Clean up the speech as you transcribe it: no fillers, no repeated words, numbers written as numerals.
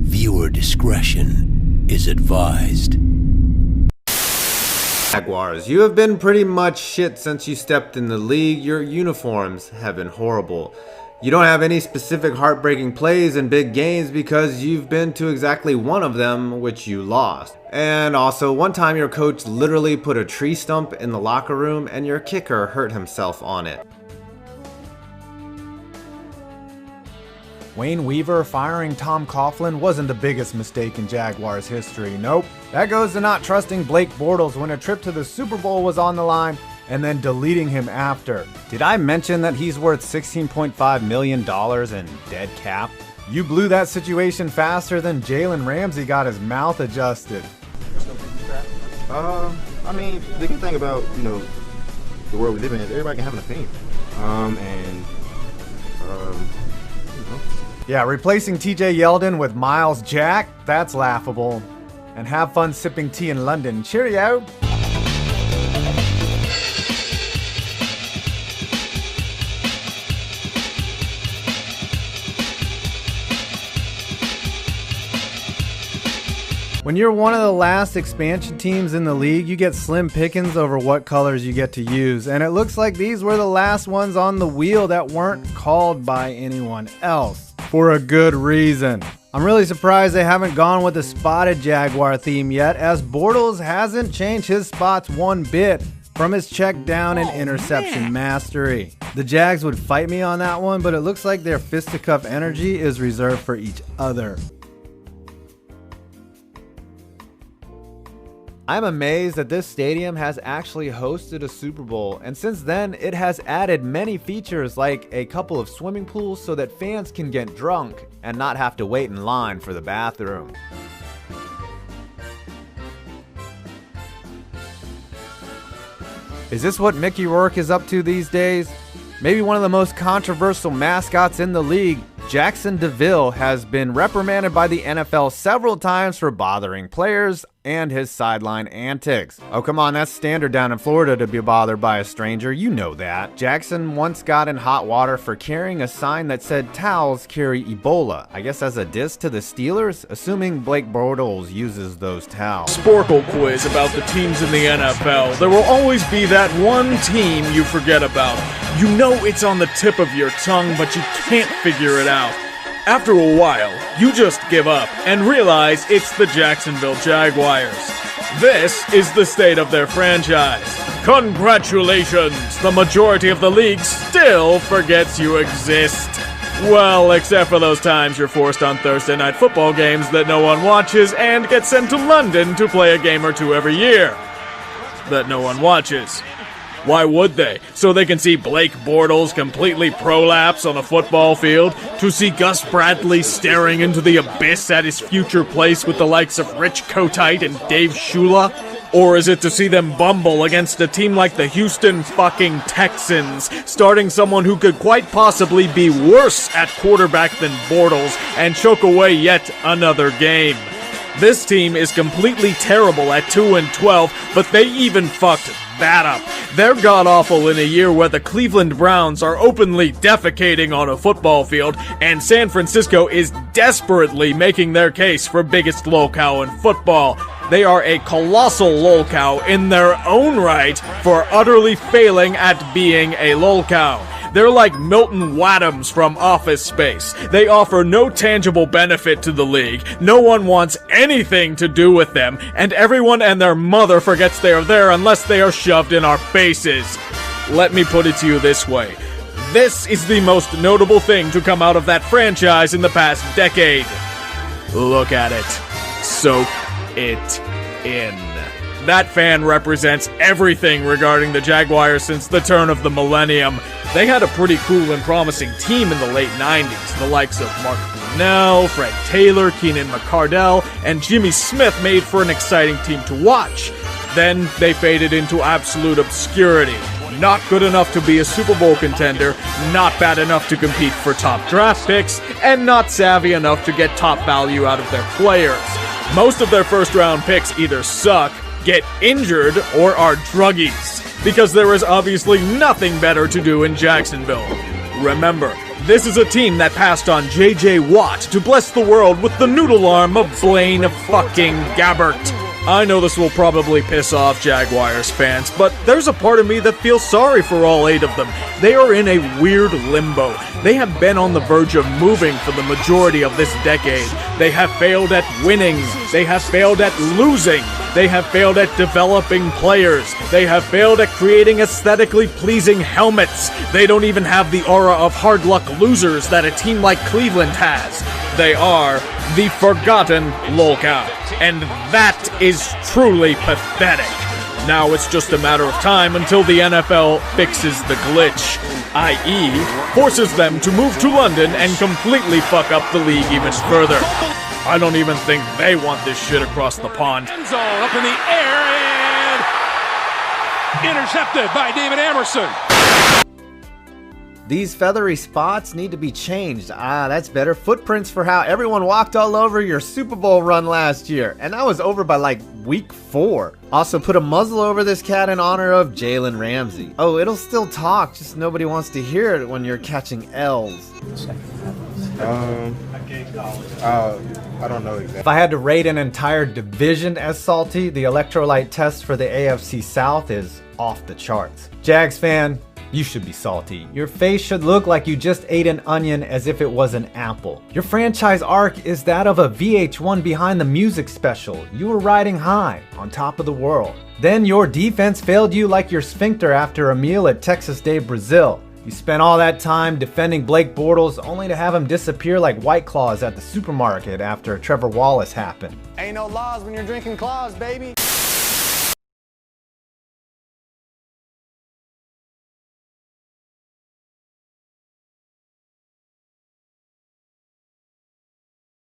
Viewer discretion is advised. Jaguars, you have been pretty much shit since you stepped in the league. Your uniforms have been horrible. You don't have any specific heartbreaking plays in big games because you've been to exactly one of them, which you lost. And also, one time your coach literally put a tree stump in the locker room and your kicker hurt himself on it. Wayne Weaver firing Tom Coughlin wasn't the biggest mistake in Jaguars history, nope. That goes to not trusting Blake Bortles when a trip to the Super Bowl was on the line and then deleting him after. Did I mention that he's worth $16.5 million in dead cap? You blew that situation faster than Jalen Ramsey got his mouth adjusted. I mean, the good thing about, the world we live in is everybody can have an opinion. Yeah, replacing TJ Yeldon with Miles Jack, that's laughable. And have fun sipping tea in London. Cheerio! When you're one of the last expansion teams in the league, you get slim pickings over what colors you get to use. And it looks like these were the last ones on the wheel that weren't called by anyone else. For a good reason. I'm really surprised they haven't gone with the spotted Jaguar theme yet, as Bortles hasn't changed his spots one bit from his check down and interception mastery. The Jags would fight me on that one, but it looks like their fisticuff energy is reserved for each other. I'm amazed that this stadium has actually hosted a Super Bowl, and since then it has added many features like a couple of swimming pools so that fans can get drunk and not have to wait in line for the bathroom. Is this what Mickey Rourke is up to these days? Maybe one of the most controversial mascots in the league, Jackson DeVille, has been reprimanded by the NFL several times for bothering players and his sideline antics. Oh, come on, that's standard down in Florida to be bothered by a stranger, you know that. Jackson once got in hot water for carrying a sign that said towels carry Ebola. I guess as a diss to the Steelers, assuming Blake Bortles uses those towels. Sporkle quiz about the teams in the NFL. There will always be that one team you forget about. You know it's on the tip of your tongue, but you can't figure it out. After a while, you just give up and realize it's the Jacksonville Jaguars. This is the state of their franchise. Congratulations! The majority of the league still forgets you exist. Well, except for those times you're forced on Thursday night football games that no one watches and get sent to London to play a game or two every year that no one watches. Why would they? So they can see Blake Bortles completely prolapse on a football field? To see Gus Bradley staring into the abyss at his future place with the likes of Rich Kotite and Dave Shula? Or is it to see them bumble against a team like the Houston fucking Texans, starting someone who could quite possibly be worse at quarterback than Bortles and choke away yet another game? This team is completely terrible at 2-12, but they even fucked that up. They're god-awful in a year where the Cleveland Browns are openly defecating on a football field, and San Francisco is desperately making their case for biggest LOLcow in football. They are a colossal LOLcow in their own right for utterly failing at being a LOLcow. They're like Milton Waddams from Office Space. They offer no tangible benefit to the league, no one wants anything to do with them, and everyone and their mother forgets they are there unless they are shoved in our faces. Let me put it to you this way. This is the most notable thing to come out of that franchise in the past decade. Look at it. Soak it in. That fan represents everything regarding the Jaguars since the turn of the millennium. They had a pretty cool and promising team in the late 90s. The likes of Mark Brunell, Fred Taylor, Keenan McCardell, and Jimmy Smith made for an exciting team to watch. Then they faded into absolute obscurity. Not good enough to be a Super Bowl contender, not bad enough to compete for top draft picks, and not savvy enough to get top value out of their players. Most of their first-round picks either suck, get injured, or are druggies, because there is obviously nothing better to do in Jacksonville. Remember, This is a team that passed on J.J. Watt to bless the world with the noodle arm of Blaine fucking Gabbert. I know this will probably piss off Jaguars fans, but there's a part of me that feels sorry for all 8 of them. They are in a weird limbo. They have been on the verge of moving for the majority of this decade. They have failed at winning. They have failed at losing. They have failed at developing players. They have failed at creating aesthetically pleasing helmets. They don't even have the aura of hard luck losers that a team like Cleveland has. They are the Forgotten LOLcow, and that is truly pathetic. Now it's just a matter of time until the NFL fixes the glitch, i.e., forces them to move to London and completely fuck up the league even further. I don't even think they want this shit across the pond. End zone up in the air and intercepted by David Amerson. These feathery spots need to be changed. That's better. Footprints for how everyone walked all over your Super Bowl run last year. And that was over by like week 4. Also put a muzzle over this cat in honor of Jalen Ramsey. Oh, it'll still talk, just nobody wants to hear it when you're catching L's. I don't know exactly. If I had to rate an entire division as salty, the electrolyte test for the AFC South is off the charts. Jags fan, you should be salty. Your face should look like you just ate an onion as if it was an apple. Your franchise arc is that of a VH1 Behind the Music special. You were riding high, on top of the world. Then your defense failed you like your sphincter after a meal at Texas Day Brazil. You spent all that time defending Blake Bortles only to have him disappear like White Claws at the supermarket after Trevor Wallace happened. Ain't no laws when you're drinking claws, baby.